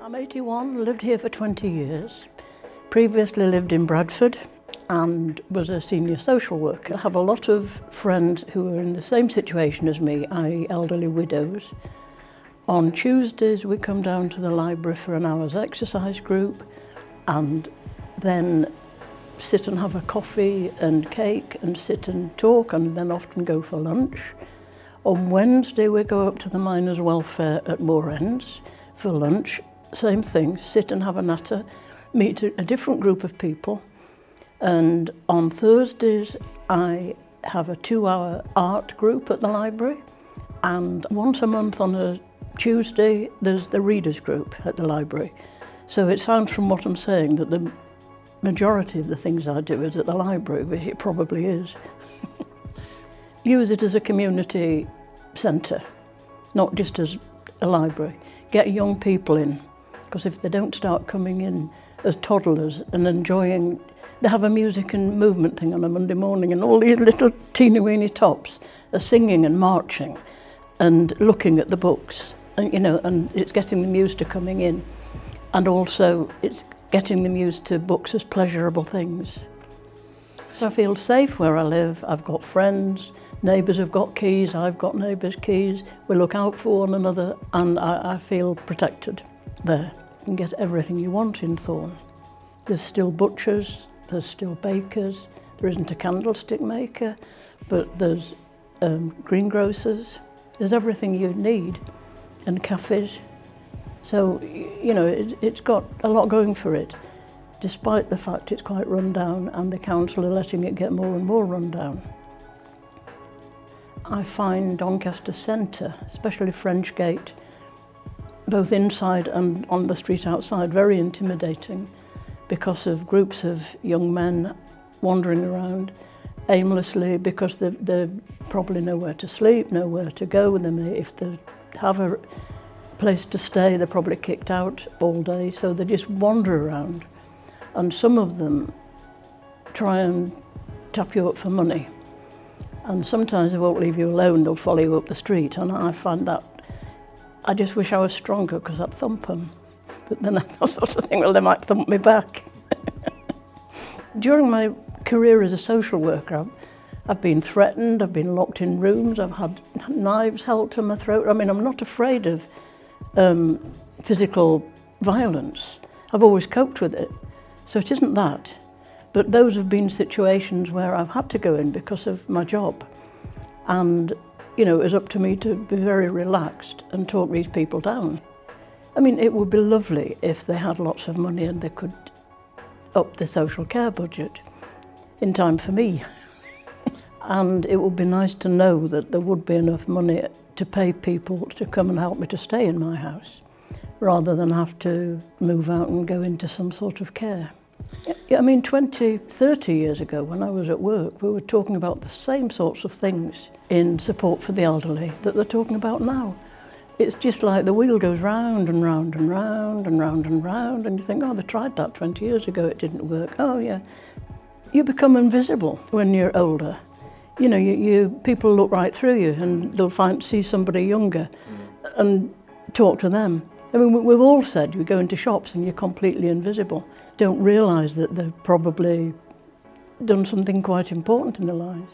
I'm 81, lived here for 20 years. Previously lived in Bradford and was a senior social worker. I have a lot of friends who are in the same situation as me, i.e. elderly widows. On Tuesdays we come down to the library for an hour's exercise group and then sit and have a coffee and cake and sit and talk and then often go for lunch. On Wednesday we go up to the Miners' Welfare at Moor Ends for lunch. Same thing, sit and have a natter, meet a different group of people. And on Thursdays I have a 2-hour art group at the library, and once a month on a Tuesday there's the readers group at the library. So it sounds from what I'm saying that the majority of the things I do is at the library, which it probably is. Use it as a community centre, not just as a library. Get young people in, because if they don't start coming in as toddlers and enjoying, they have a music and movement thing on a Monday morning and all these little teeny-weeny tops are singing and marching and looking at the books, and and it's getting them used to coming in, and also it's getting them used to books as pleasurable things. So I feel safe where I live. I've got friends, neighbours have got keys, I've got neighbours' keys. We look out for one another and I feel protected there. You can get everything you want in Thorne. There's still butchers, there's still bakers, there isn't a candlestick maker, but there's greengrocers. There's everything you need, and cafes. So, it's got a lot going for it, despite the fact it's quite run down and the council are letting it get more and more run down. I find Doncaster Centre, especially French Gate, both inside and on the street outside, very intimidating because of groups of young men wandering around aimlessly because they probably nowhere to sleep, nowhere to go. If they have a place to stay, they're probably kicked out all day, so they just wander around. And some of them try and tap you up for money. And sometimes they won't leave you alone, they'll follow you up the street. And I find that, I just wish I was stronger because I'd thump them. But then I sort of think, well, they might thump me back. During my career as a social worker, I've been threatened, I've been locked in rooms, I've had knives held to my throat. I mean, I'm not afraid of physical violence. I've always coped with it. So it isn't that. But those have been situations where I've had to go in because of my job. And, it was up to me to be very relaxed and talk these people down. I mean, it would be lovely if they had lots of money and they could up the social care budget in time for me. And it would be nice to know that there would be enough money to pay people to come and help me to stay in my house, rather than have to move out and go into some sort of care. I mean, 20, 30 years ago when I was at work, we were talking about the same sorts of things in support for the elderly that they're talking about now. It's just like the wheel goes round and round and round and round and round, and you think, oh, they tried that 20 years ago, it didn't work. Oh, yeah. You become invisible when you're older. People look right through you and they'll see somebody younger and talk to them. I mean, we've all said you go into shops and you're completely invisible. Don't realise that they've probably done something quite important in their lives.